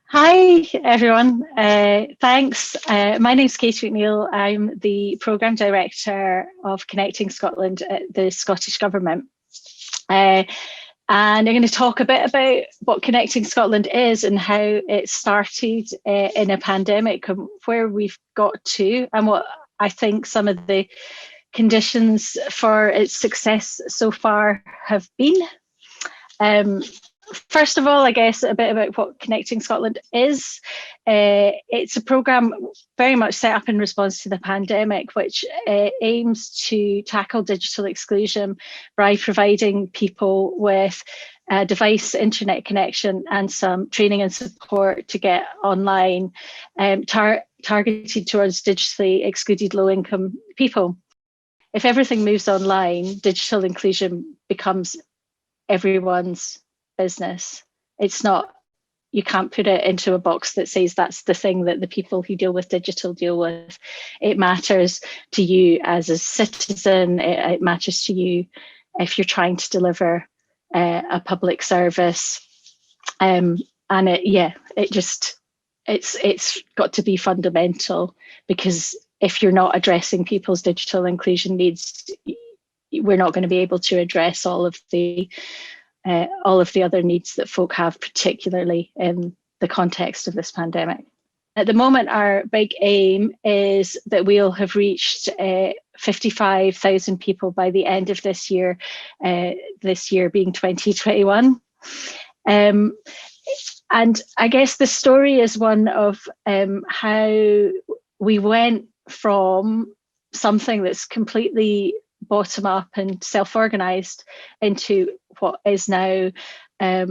Hi, everyone. Thanks. My name's Katy McNeil. I'm the Programme Director of Connecting Scotland at the Scottish Government. And I'm going to talk a bit about what Connecting Scotland is and how it started in a pandemic, and where we've got to, and what I think some of the conditions for its success so far have been. First of all, I guess a bit about what Connecting Scotland is. It's a programme very much set up in response to the pandemic, which aims to tackle digital exclusion by providing people with a device, internet connection, and some training and support to get online, targeted towards digitally excluded low-income people. If everything moves online, digital inclusion becomes everyone's business. It's not, you can't put it into a box that says that's the thing that the people who deal with digital deal with. It matters to you as a citizen. It matters to you if you're trying to deliver a public service. And it's got to be fundamental, because if you're not addressing people's digital inclusion needs, we're not going to be able to address all of the other needs that folk have, particularly in the context of this pandemic. At the moment, our big aim is that we'll have reached 55,000 people by the end of this year being 2021. And I guess the story is one of how we went from something that's completely bottom up and self-organised into what is now a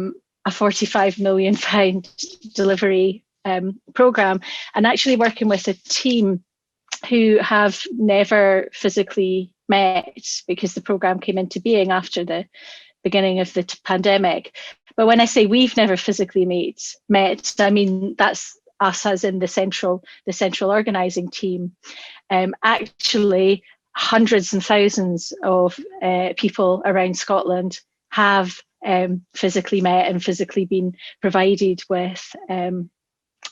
£45 million delivery programme, and actually working with a team who have never physically met, because the programme came into being after the beginning of the pandemic. But when I say we've never physically met, I mean that's us as in the central organising team. Actually, hundreds and thousands of people around Scotland have physically met and physically been provided with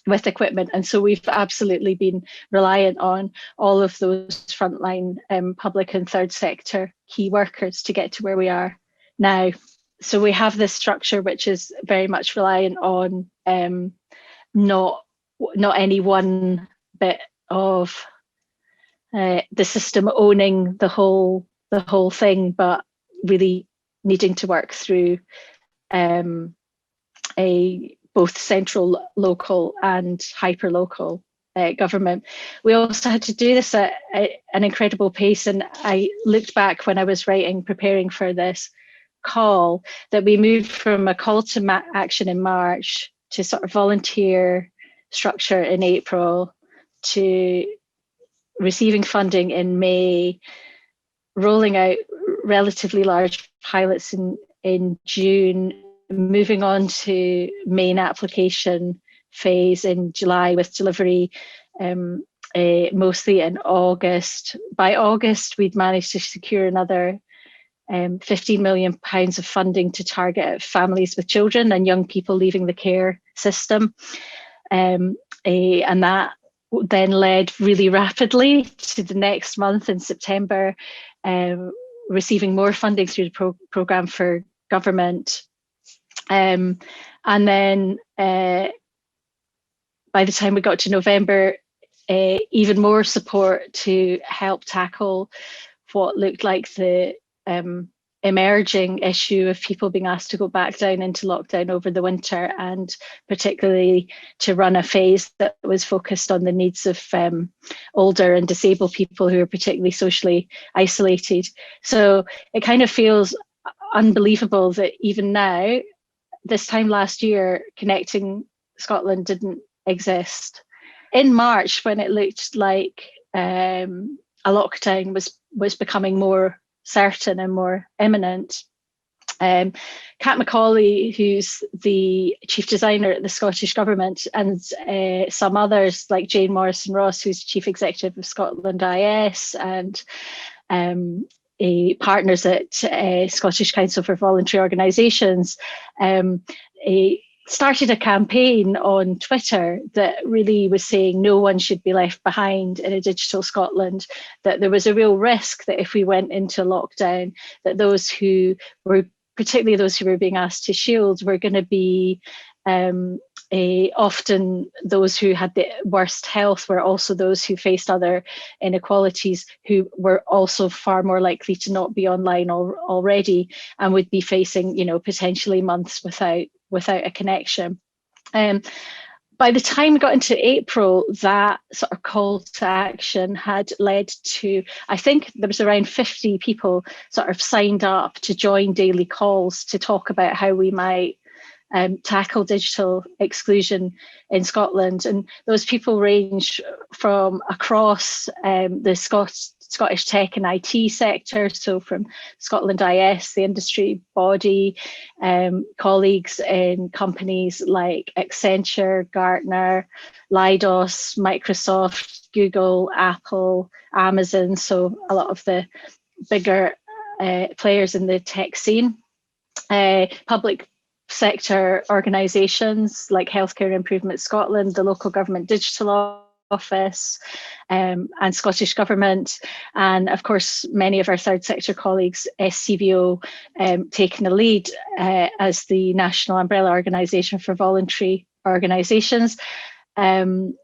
equipment. And so we've absolutely been reliant on all of those frontline public and third sector key workers to get to where we are now. So we have this structure which is very much reliant on not any one bit of the system owning the whole thing, but really needing to work through both central, local, and hyper-local government. We also had to do this at an incredible pace, and I looked back when I was preparing for this call, that we moved from a call to action in March to sort of volunteer structure in April, to receiving funding in May, rolling out relatively large pilots in June, moving on to main application phase in July, with delivery mostly in August. By August, we'd managed to secure another £15 million of funding to target families with children and young people leaving the care system. And that then led really rapidly to the next month in September, receiving more funding through the programme for government. And then by the time we got to November, even more support to help tackle what looked like the emerging issue of people being asked to go back down into lockdown over the winter, and particularly to run a phase that was focused on the needs of older and disabled people who are particularly socially isolated. So it kind of feels unbelievable that even now, this time last year, Connecting Scotland didn't exist. In March, when it looked like a lockdown was becoming more certain and more imminent, Kat McCauley, who's the chief designer at the Scottish Government, and some others like Jane Morrison-Ross, who's chief executive of Scotland IS, and partners at Scottish Council for Voluntary Organisations, started a campaign on Twitter that really was saying no one should be left behind in a digital Scotland, that there was a real risk that if we went into lockdown, that those who were, particularly those who were being asked to shield, were going to be often those who had the worst health were also those who faced other inequalities, who were also far more likely to not be online already and would be facing, potentially months without a connection. By the time we got into April, that sort of call to action had led to, I think there was around 50 people sort of signed up to join daily calls to talk about how we might tackle digital exclusion in Scotland. And those people range from across the Scottish tech and IT sector, so from Scotland IS, the industry body, colleagues in companies like Accenture, Gartner, Leidos, Microsoft, Google, Apple, Amazon, so a lot of the bigger players in the tech scene, public sector organisations like Healthcare Improvement Scotland, the local government digital office, and Scottish Government, and of course many of our third sector colleagues, SCVO, taking the lead as the national umbrella organisation for voluntary organisations. And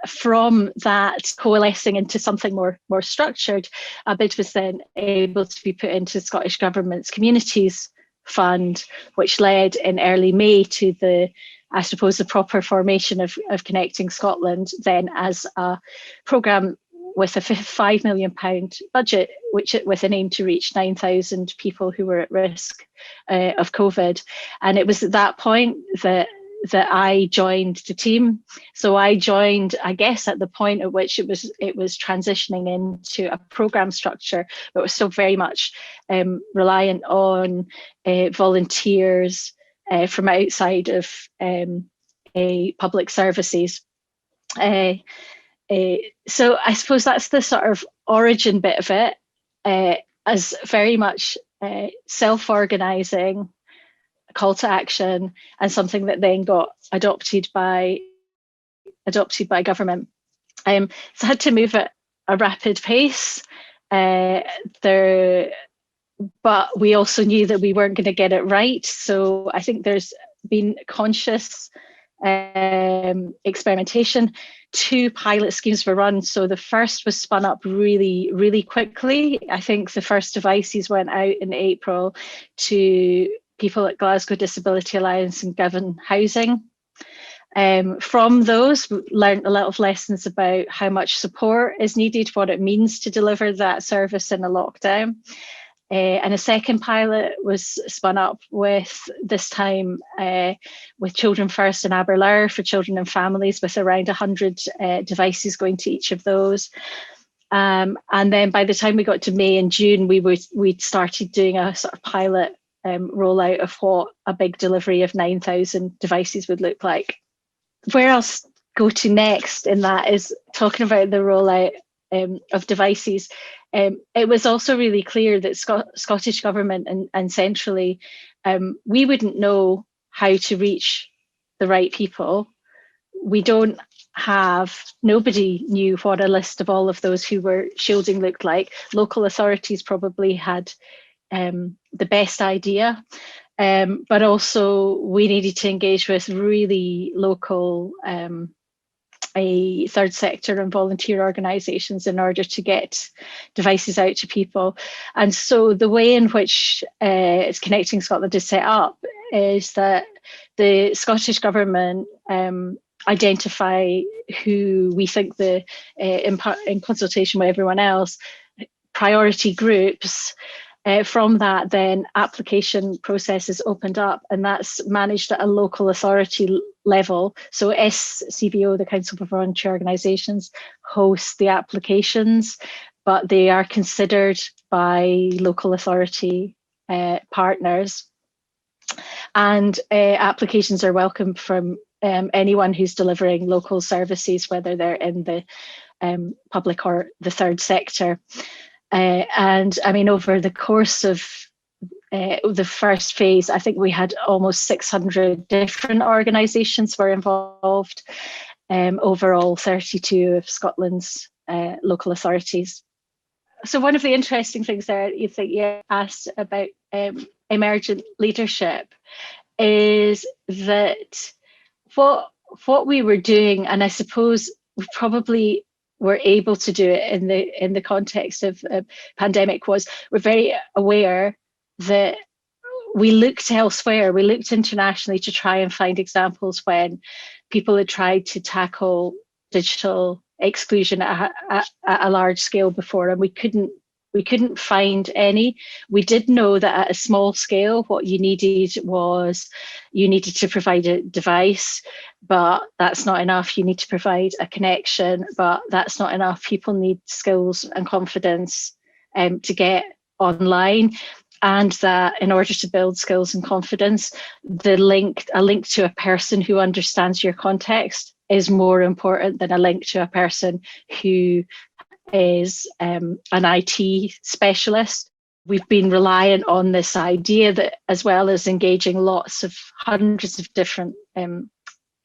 from that coalescing into something more structured, a bid was then able to be put into Scottish Government's Communities Fund, which led in early May to the proper formation of Connecting Scotland, then as a programme with a £5 million budget, with an aim to reach 9,000 people who were at risk of COVID. And it was at that point that I joined the team. So I joined, I guess, at the point at which it was transitioning into a programme structure, but was still very much reliant on volunteers from outside of public services. So I suppose that's the sort of origin bit of it, as very much self-organising, call to action, and something that then got adopted by government. So I had to move at a rapid pace, but we also knew that we weren't going to get it right. So I think there's been conscious experimentation. 2 pilot schemes were run. So the first was spun up really, really quickly. I think the first devices went out in April to people at Glasgow Disability Alliance and Govan Housing. From those, we learned a lot of lessons about how much support is needed, what it means to deliver that service in a lockdown. And a second pilot was spun up this time with Children First in Arbrawf for children and families, with around 100 devices going to each of those. And then by the time we got to May and June, we'd started doing a sort of pilot rollout of what a big delivery of 9,000 devices would look like. Where I'll go to next in that is talking about the rollout of devices. It was also really clear that Scottish Government and centrally, we wouldn't know how to reach the right people. Nobody knew what a list of all of those who were shielding looked like. Local authorities probably had the best idea, but also we needed to engage with really local third sector and volunteer organisations in order to get devices out to people. And so the way in which Connecting Scotland is set up is that the Scottish Government identify who we think in consultation with everyone else, priority groups. From that, then application processes opened up, and that's managed at a local authority level. So SCVO, the Council for Voluntary Organisations, hosts the applications, but they are considered by local authority partners. And applications are welcomed from anyone who's delivering local services, whether they're in the public or the third sector. And I mean, over the course of the first phase, I think we had almost 600 different organisations were involved, overall 32 of Scotland's local authorities. So one of the interesting things there, you asked about emergent leadership, is that what we were doing, and I suppose we probably were able to do it in the context of a pandemic, was we're very aware that we looked elsewhere, we looked internationally to try and find examples when people had tried to tackle digital exclusion at a large scale before, and we couldn't find any. We did know that at a small scale, what you needed to provide a device, but that's not enough. You need to provide a connection, but that's not enough. People need skills and confidence to get online. And that in order to build skills and confidence, a link to a person who understands your context is more important than a link to a person who is an IT specialist. We've been reliant on this idea that, as well as engaging hundreds of different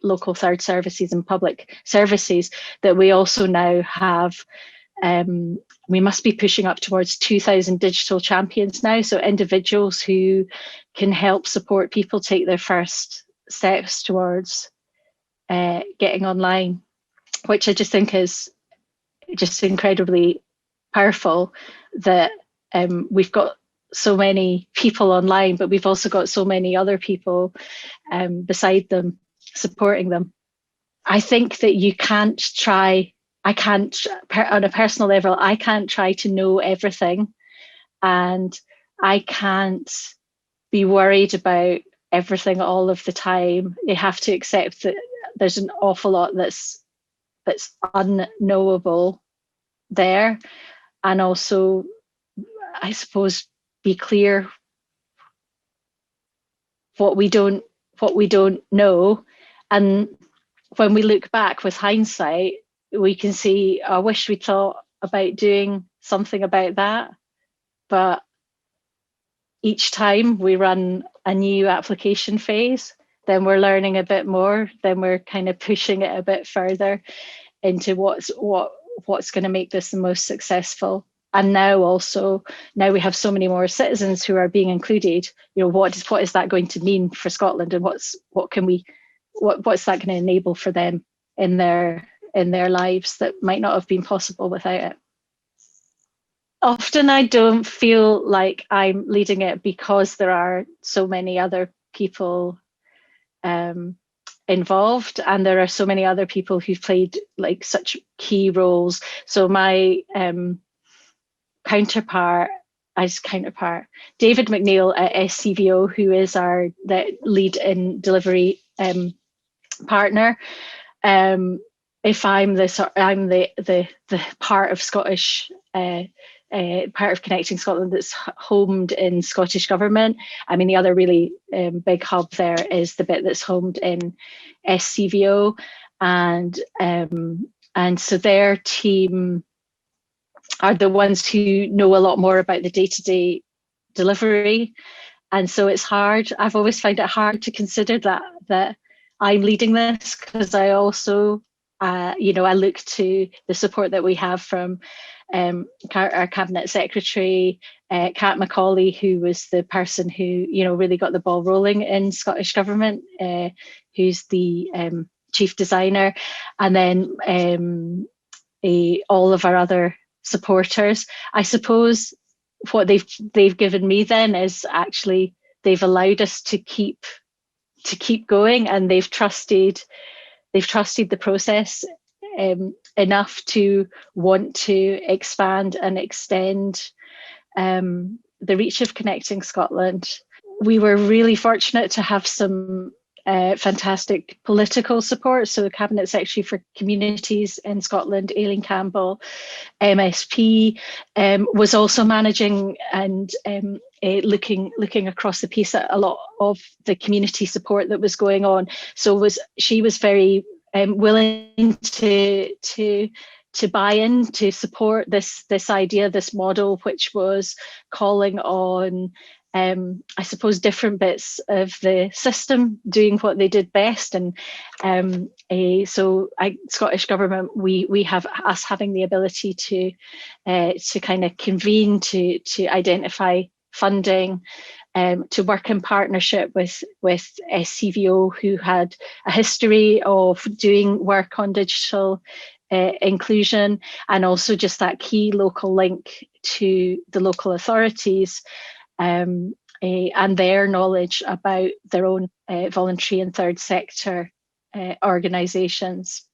local third services and public services, that we also now have, we must be pushing up towards 2,000 digital champions now. So individuals who can help support people take their first steps towards getting online, which I just think is just incredibly powerful, that we've got so many people online, but we've also got so many other people beside them supporting them. I think that on a personal level, I can't try to know everything, and I can't be worried about everything all of the time. You have to accept that there's an awful lot that's unknowable there, and also, I suppose, be clear what we don't know. And when we look back with hindsight, we can see, I wish we thought about doing something about that. But each time we run a new application phase, then we're learning a bit more, then we're kind of pushing it a bit further into what's going to make this the most successful. And now we have so many more citizens who are being included. What is that going to mean for Scotland, and what's that going to enable for them in their lives that might not have been possible without it? Often I don't feel like I'm leading it because there are so many other people involved, and there are so many other people who've played such key roles. So my counterpart, David McNeil at SCVO, who is the lead in delivery partner. If I'm the part of Scottish part of Connecting Scotland that's homed in Scottish Government. I mean, the other really big hub there is the bit that's homed in SCVO, and so their team are the ones who know a lot more about the day-to-day delivery, and so it's hard. I've always found it hard to consider that I'm leading this, because I also I look to the support that we have from our Cabinet Secretary, Kat Macaulay, who was the person who really got the ball rolling in Scottish Government, who's the chief designer, and then all of our other supporters. I suppose what they've given me then is actually they've allowed us to keep going, and they've trusted the process enough to want to expand and extend the reach of Connecting Scotland. We were really fortunate to have some fantastic political support. So the Cabinet Secretary for Communities in Scotland, Aileen Campbell, MSP, was also managing and looking across the piece at a lot of the community support that was going on. So she was very willing to buy in, to support this idea, this model, which was calling on I suppose, different bits of the system doing what they did best. And Scottish Government, we have us having the ability to kind of convene, to identify funding, to work in partnership with CVO, who had a history of doing work on digital inclusion, and also just that key local link to the local authorities, and their knowledge about their own voluntary and third sector organisations.